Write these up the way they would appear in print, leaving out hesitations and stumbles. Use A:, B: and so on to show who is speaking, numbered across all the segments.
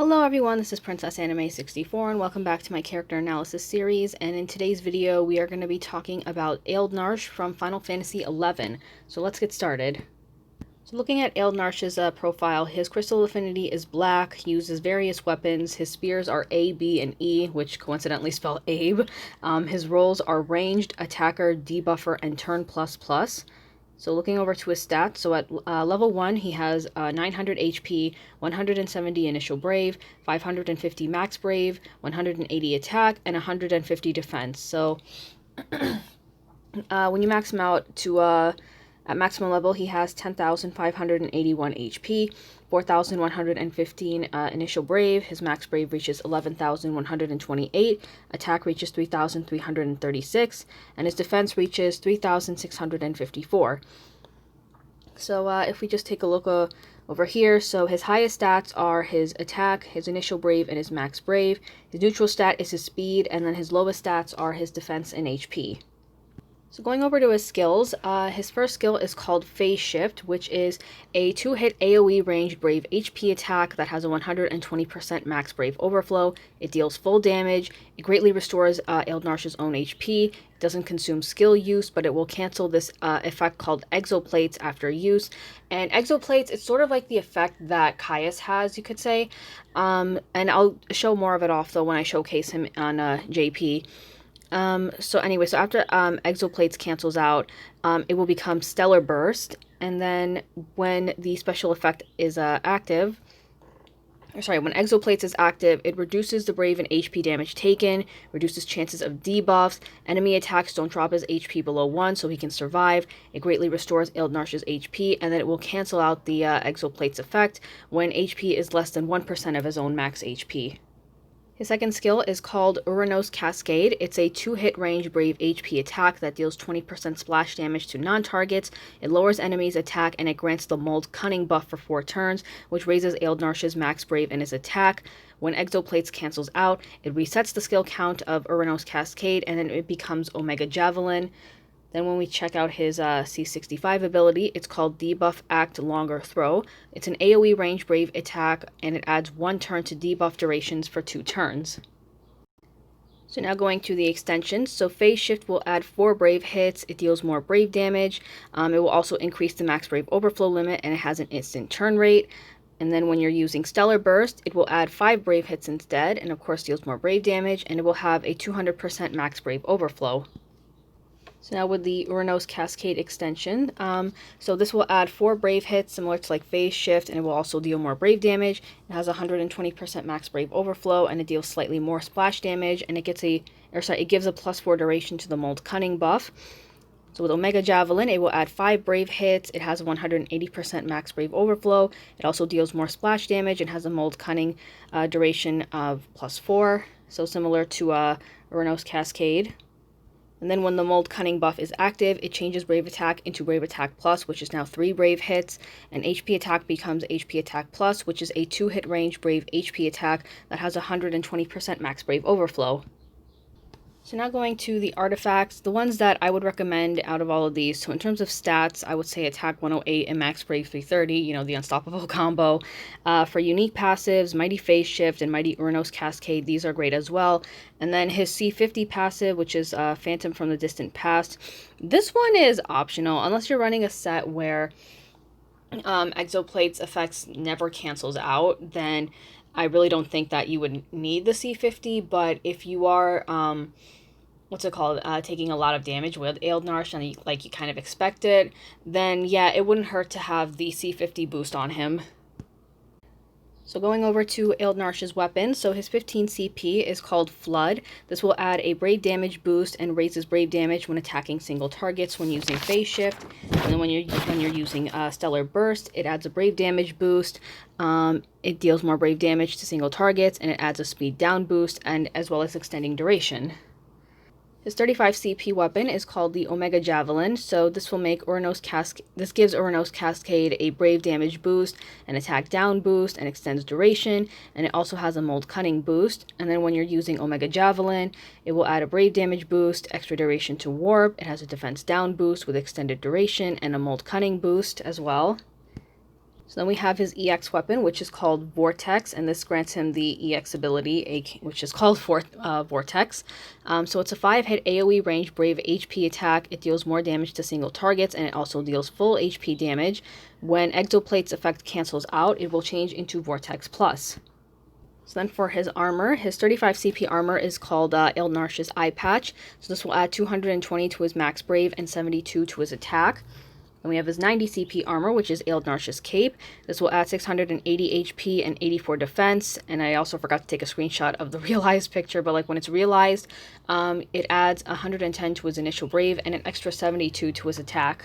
A: Hello everyone, this is Princess Anime 64 and welcome back to my character analysis series, and in today's video we are going to be talking about Eald'narche from Final Fantasy XI. So let's get started. So looking at Eald'narche's profile, his crystal affinity is black, he uses various weapons, his spears are A, B, and E, which coincidentally spell Abe. His roles are ranged, attacker, debuffer, and turn ++. So looking over to his stats, so at level 1 he has 900 HP, 170 initial brave, 550 max brave, 180 attack, and 150 defense. So when you max him out to at maximum level, he has 10,581 HP, 4,115 initial brave, his max brave reaches 11,128, attack reaches 3,336, and his defense reaches 3,654. So if we just take a look over here, so his highest stats are his attack, his initial brave, and his max brave. His neutral stat is his speed, and then his lowest stats are his defense and HP. So going over to his skills, his first skill is called Phase Shift, which is a 2-hit AoE ranged brave HP attack that has a 120% max brave overflow. It deals full damage, it greatly restores Eald'narche's own HP, it doesn't consume skill use, but it will cancel this effect called Exoplates after use. And Exoplates, it's sort of like the effect that Caius has, you could say. And I'll show more of it off though when I showcase him on JP. So after Exoplates cancels out, it will become Stellar Burst, and then when the special effect is when Exoplates is active, it reduces the brave and HP damage taken, reduces chances of debuffs, enemy attacks don't drop his HP below 1 so he can survive, it greatly restores Eald'narche's HP, and then it will cancel out the Exoplates effect when HP is less than 1% of his own max HP. His second skill is called Eald'narche's Cascade. It's a 2-hit range brave HP attack that deals 20% splash damage to non-targets. It lowers enemies' attack and it grants the Mold Cunning buff for 4 turns, which raises Eald'narche's max brave and his attack. When Exoplates cancels out, it resets the skill count of Eald'narche's Cascade and then it becomes Omega Javelin. Then when we check out his C65 ability, it's called Debuff Act Longer Throw. It's an AoE range brave attack, and it adds 1 turn to debuff durations for 2 turns. So now going to the extensions, so Phase Shift will add 4 brave hits, it deals more brave damage, it will also increase the max brave overflow limit, and it has an instant turn rate. And then when you're using Stellar Burst, it will add 5 brave hits instead, and of course deals more brave damage, and it will have a 200% max brave overflow. So now with the Eald'narche's Cascade extension, so this will add 4 brave hits similar to like Phase Shift, and it will also deal more brave damage. It has 120% max brave overflow, and it deals slightly more splash damage, and it gives a +4 duration to the Mold Cunning buff. So with Omega Javelin, it will add 5 brave hits, it has a 180% max brave overflow, it also deals more splash damage, and has a Mold Cunning duration of +4, so similar to Eald'narche's Cascade. And then when the Mold Cunning buff is active, it changes Brave Attack into Brave Attack Plus, which is now 3 brave hits, and HP Attack becomes HP Attack Plus, which is a 2-hit range brave HP attack that has 120% max brave overflow. So now going to the artifacts, the ones that I would recommend out of all of these. So in terms of stats, I would say attack 108 and max brave 330, you know, the unstoppable combo. For unique passives, Mighty Phase Shift and Mighty Eald'narche's Cascade, these are great as well. And then his C50 passive, which is Phantom from the Distant Past. This one is optional, unless you're running a set where Exoplates effects never cancels out, then I really don't think that you would need the C50, but if you are, taking a lot of damage with Eald'narche and you kind of expect it, then yeah, it wouldn't hurt to have the C50 boost on him. So going over to Eald'narche's weapon, so his 15 CP is called Flood. This will add a brave damage boost and raises brave damage when attacking single targets when using Phase Shift. And then when you're using Stellar Burst, it adds a brave damage boost. It deals more brave damage to single targets, and it adds a speed down boost, and as well as extending duration. His 35 CP weapon is called the Omega Javelin, so this gives Eald'narche's Cascade a brave damage boost, an attack down boost, and extends duration, and it also has a Mold Cunning boost. And then when you're using Omega Javelin, it will add a brave damage boost, extra duration to warp, it has a defense down boost with extended duration, and a Mold Cunning boost as well. So then we have his EX weapon, which is called Vortex, and this grants him the EX ability, which is called Vortex. So it's a 5-hit AoE range Brave HP attack. It deals more damage to single targets, and it also deals full HP damage. When Exoplate's effect cancels out, it will change into Vortex Plus. So then for his armor, his 35 CP armor is called Eald'narche's Eye Patch. So this will add 220 to his max Brave and 72 to his attack. Then we have his 90 CP armor, which is Eald'narche's Cape. This will add 680 HP and 84 defense. And I also forgot to take a screenshot of the realized picture, but like when it's realized, it adds 110 to his initial Brave and an extra 72 to his attack.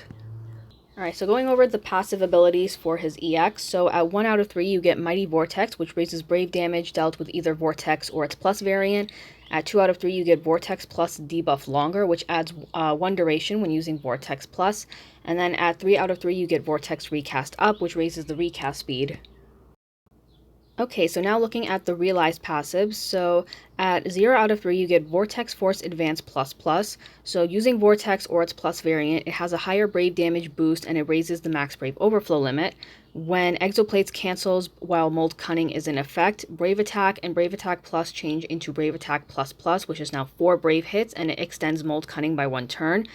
A: Alright, so going over the passive abilities for his EX. So at 1 out of 3, you get Mighty Vortex, which raises Brave damage dealt with either Vortex or its plus variant. At 2 out of 3, you get Vortex Plus Debuff Longer, which adds 1 duration when using Vortex Plus. And then at 3 out of 3, you get Vortex Recast Up, which raises the recast speed. Okay, so now looking at the realized passives. So at 0 out of 3, you get Vortex Force Advance ++. So using Vortex or its plus variant, it has a higher Brave damage boost and it raises the max Brave overflow limit. When Exoplates cancels while Mold Cunning is in effect, Brave Attack and Brave Attack Plus change into Brave Attack ++, which is now 4 Brave hits, and it extends Mold Cunning by 1 turn.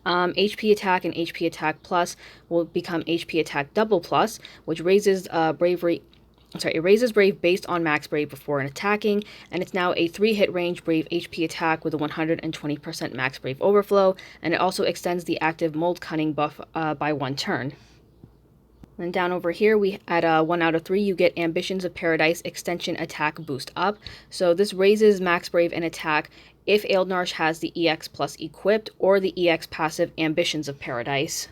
A: HP Attack and HP Attack Plus will become HP Attack Double Plus, which raises it raises Brave based on max Brave before an attacking, and it's now a 3-hit range Brave HP attack with a 120% max Brave overflow, and it also extends the active Mold Cunning buff by 1 turn. Then down over here, at 1 out of 3, you get Ambitions of Paradise Extension Attack Boost Up. So this raises max Brave and attack if Eald'narche has the EX Plus equipped or the EX passive Ambitions of Paradise.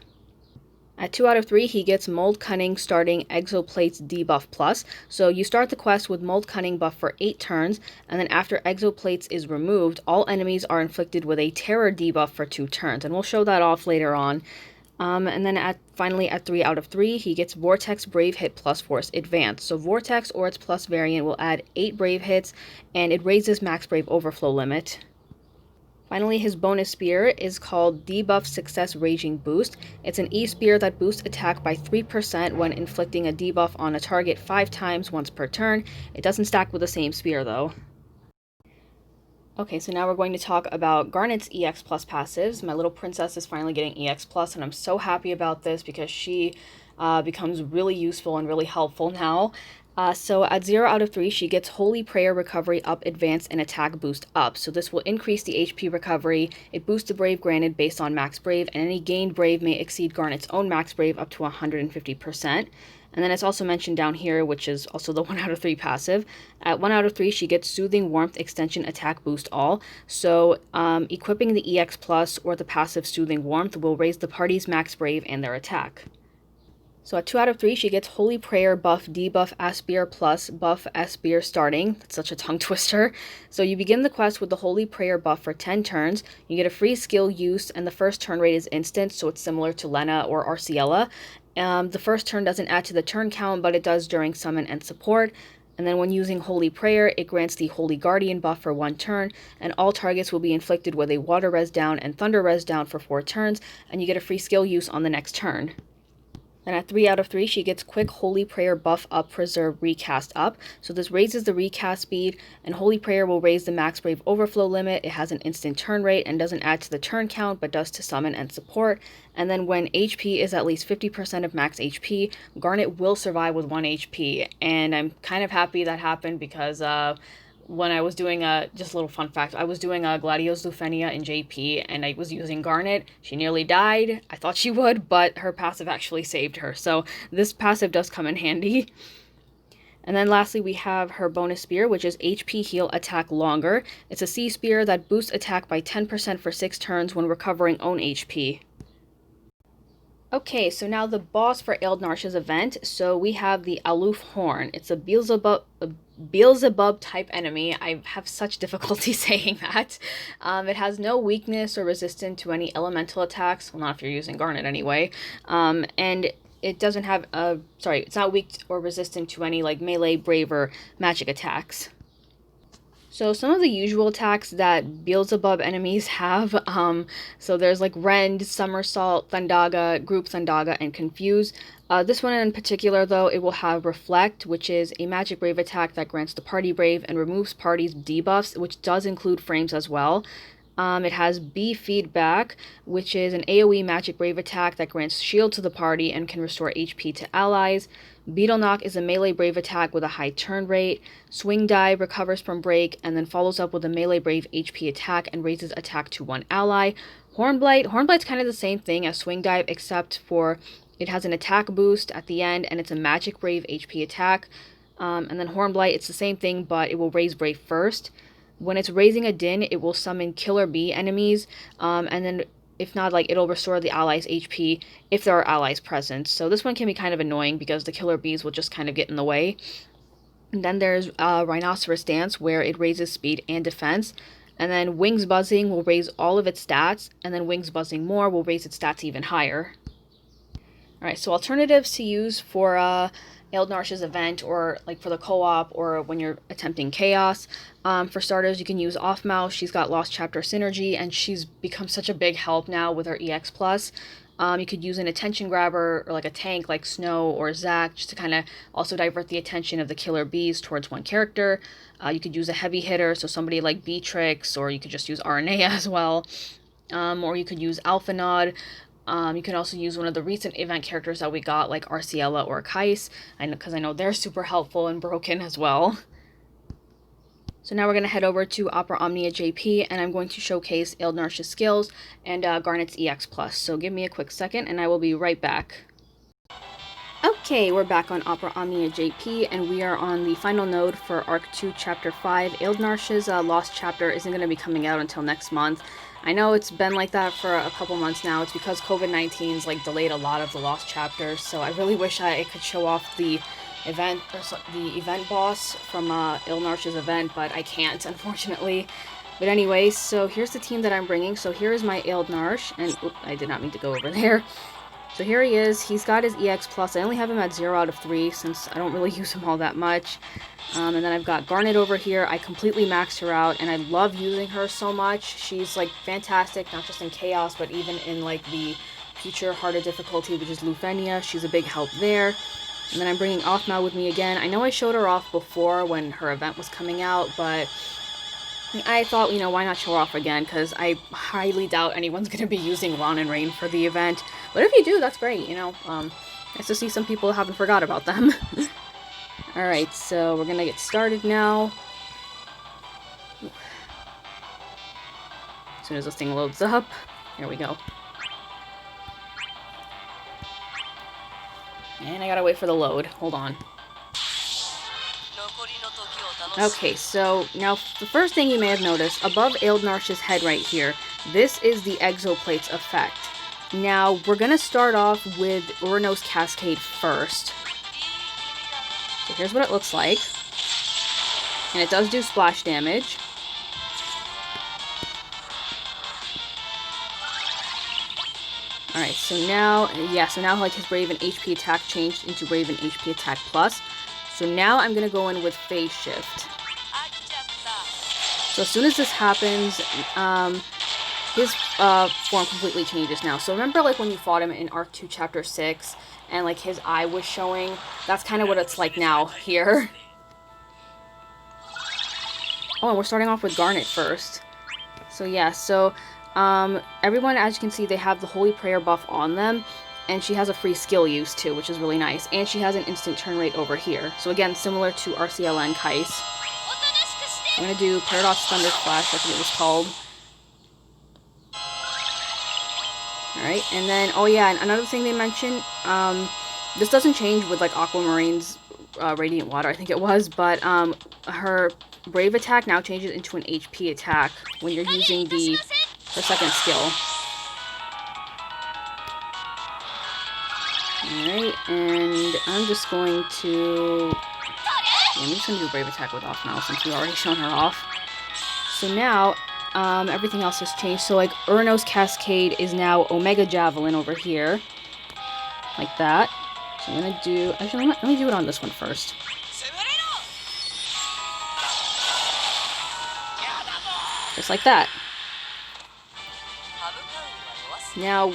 A: At 2 out of 3, he gets Mold Cunning starting Exoplate's Debuff Plus. So you start the quest with Mold Cunning buff for 8 turns, and then after Exoplates is removed, all enemies are inflicted with a Terror debuff for 2 turns, and we'll show that off later on. And then finally at 3 out of 3, he gets Vortex Brave Hit plus Force Advance. So Vortex or its plus variant will add 8 Brave hits, and it raises max Brave overflow limit. Finally, his bonus spear is called Debuff Success Raging Boost. It's an E-spear that boosts attack by 3% when inflicting a debuff on a target 5 times once per turn. It doesn't stack with the same spear though. Okay, so now we're going to talk about Garnet's EX Plus passives. My little princess is finally getting EX Plus, and I'm so happy about this because she becomes really useful and really helpful now. So at 0 out of 3, she gets Holy Prayer Recovery Up Advance and Attack Boost Up. So this will increase the HP recovery. It boosts the Brave granted based on max Brave, and any gained Brave may exceed Garnet's own max Brave up to 150%. And then it's also mentioned down here, which is also the 1 out of 3 passive. At 1 out of 3, she gets Soothing Warmth Extension Attack Boost All. So equipping the EX Plus or the passive Soothing Warmth will raise the party's max Brave and their attack. So at 2 out of 3, she gets Holy Prayer buff Debuff Aspire plus buff Aspire starting. That's such a tongue twister. So you begin the quest with the Holy Prayer buff for 10 turns. You get a free skill use, and the first turn rate is instant, so it's similar to Lena or Arciella. The first turn doesn't add to the turn count, but it does during summon and support. And then when using Holy Prayer, it grants the Holy Guardian buff for 1 turn, and all targets will be inflicted with a Water Res down and Thunder Res down for 4 turns, and you get a free skill use on the next turn. Then at 3 out of 3, she gets Quick Holy Prayer buff up, Preserve Recast up. So this raises the recast speed, and Holy Prayer will raise the max Brave overflow limit. It has an instant turn rate and doesn't add to the turn count, but does to summon and support. And then when HP is at least 50% of max HP, Garnet will survive with 1 HP. And I'm kind of happy that happened because when I was doing just a little fun fact, I was doing a Gladios Lufenia in JP, and I was using Garnet. She nearly died. I thought she would, but her passive actually saved her. So this passive does come in handy. And then lastly, we have her bonus spear, which is HP Heal Attack Longer. It's a C spear that boosts attack by 10% for 6 turns when recovering own HP. Okay, so now the boss for Eald'narche's event. So we have the Aloof Horn. It's a Beelzebub type enemy. I have such difficulty saying that. It has no weakness or resistance to any elemental attacks. Well, not if you're using Garnet anyway. And it doesn't have it's not weak or resistant to any like melee, brave, or magic attacks. So some of the usual attacks that Beelzebub enemies have, so there's like Rend, Somersault, Thundaga, Group Thundaga, and Confuse. This one in particular, though, it will have Reflect, which is a magic brave attack that grants the party brave and removes parties' debuffs, which does include frames as well. It has B Feedback, which is an AoE magic brave attack that grants shield to the party and can restore HP to allies. Eald'narche is a melee brave attack with a high turn rate. Swing Dive recovers from break and then follows up with a melee brave HP attack and raises attack to one ally. Hornblight's kind of the same thing as Swing Dive, except for it has an attack boost at the end and it's a magic brave HP attack. And then Hornblight, it's the same thing, but it will raise brave first. When it's raising a din, it will summon Killer Bee enemies, and then if not, like, it'll restore the allies' HP if there are allies present. So this one can be kind of annoying because the Killer Bees will just kind of get in the way. And then there's Rhinoceros Dance, where it raises speed and defense. And then Wings Buzzing will raise all of its stats, and then Wings Buzzing More will raise its stats even higher. Alright, so alternatives to use for Eald'narche's event, or like for the co-op, or when you're attempting chaos. For starters, you can use Offmouth. She's got Lost Chapter synergy, and she's become such a big help now with her EX+. You could use an attention grabber, or like a tank like Snow or Zac, just to kind of also divert the attention of the Killer Bees towards one character. You could use a heavy hitter, so somebody like Beatrix, or you could just use RNA as well. Or you could use Alphanod. You can also use one of the recent event characters that we got, like Arciella or Kais, because I know they're super helpful and broken as well. So now we're going to head over to Opera Omnia JP, and I'm going to showcase Eald'narche's skills and Garnet's EX+. So give me a quick second, and I will be right back. Okay, we're back on Opera Omnia JP, and we are on the final node for Arc 2, Chapter 5. Eald'narche's Lost Chapter isn't going to be coming out until next month. I know it's been like that for a couple months now. It's because COVID-19's like delayed a lot of the Lost chapters, so I really wish I could show off the event, or the event boss from Eald'narche's event, but I can't, unfortunately. But anyway, so here's the team that I'm bringing. So here is my Eald'narche, and oops, I did not mean to go over there. So here he is. He's got his EX+. I only have him at 0 out of 3 since I don't really use him all that much. And then I've got Garnet over here. I completely maxed her out, and I love using her so much. She's, like, fantastic, not just in Chaos, but even in, like, the future harder difficulty, which is Lufenia. She's a big help there. And then I'm bringing Offmouth with me again. I know I showed her off before when her event was coming out, but I thought, you know, why not show her off again? Because I highly doubt anyone's going to be using Ron and Rain for the event. But if you do, that's great, you know. Nice to see some people haven't forgot about them. Alright, so we're going to get started now. As soon as this thing loads up. Here we go. And I gotta wait for the load. Hold on. Okay, so now the first thing you may have noticed, above Eald'narche's head right here, this is the Exoplate's effect. Now, we're gonna start off with Uranos Cascade first. So here's what it looks like. And it does do splash damage. Alright, so now, like his Brave and HP attack changed into Brave and HP attack plus. So now I'm going to go in with Phase Shift. So as soon as this happens, his form completely changes now. So remember, like, when you fought him in Arc 2, Chapter 6, and, like, his eye was showing? That's kind of what it's like now, here. Oh, and we're starting off with Garnet first. So, yeah, so everyone, as you can see, they have the Holy Prayer buff on them. And she has a free skill use, too, which is really nice. And she has an instant turn rate over here. So again, similar to Arciella and Kais. I'm going to do Paradox Thunder Flash, that's what it was called. Alright, and then, oh yeah, and another thing they mentioned, this doesn't change with, like, Aquamarine's Radiant Water, I think it was, but her Brave attack now changes into an HP attack when you're using her second skill. Alright, and I'm just going to... Yeah, I'm just going to do Brave Attack with off now, since we've already shown her off. So now, everything else has changed. So, like, Uranos Cascade is now Omega Javelin over here. Like that. So I'm going to do... Actually, let me do it on this one first. Just like that. Now,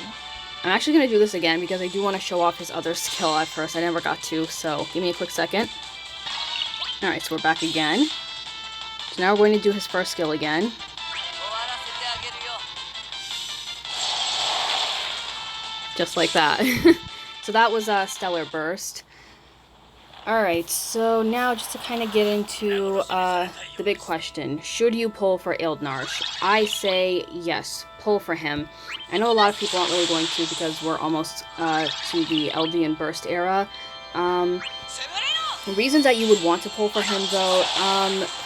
A: I'm actually going to do this again because I do want to show off his other skill at first. I never got to, so give me a quick second. Alright, so we're back again. So now we're going to do his first skill again. Just like that. So that was a Stellar Burst. Alright, so now just to kind of get into the big question. Should you pull for Eald'narche? I say yes, pull for him. I know a lot of people aren't really going to because we're almost to the Eldian Burst era. The reasons that you would want to pull for him though,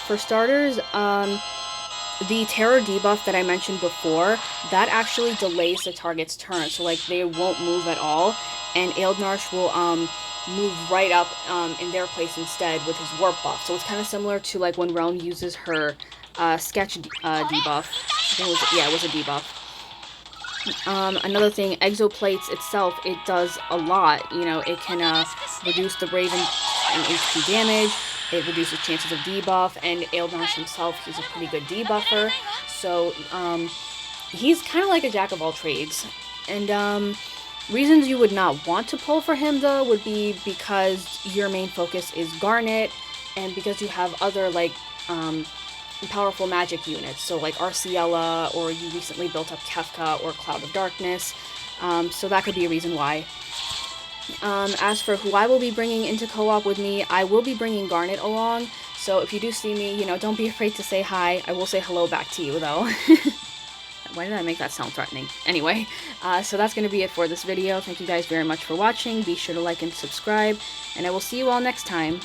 A: for starters, the terror debuff that I mentioned before, that actually delays the target's turn, so like they won't move at all, and Eald'narche will move right up in their place instead with his warp buff. So it's kind of similar to like when Realm uses her sketch debuff. I think it was a debuff. Another thing, Exoplates itself, it does a lot. You know, it can reduce the Brave and HP damage. It reduces chances of debuff, and Eald'narche himself, he's a pretty good debuffer. So he's kind of like a jack of all trades. And reasons you would not want to pull for him though would be because your main focus is Garnet, and because you have other like powerful magic units, so like Arciella, or you recently built up Kefka or Cloud of Darkness, so that could be a reason why. As for who I will be bringing into co-op with me, I will be bringing Garnet along, so if you do see me, you know, don't be afraid to say hi. I will say hello back to you though. Why did I make that sound threatening? Anyway, so that's going to be it for this video. Thank you guys very much for watching. Be sure to like and subscribe, and I will see you all next time.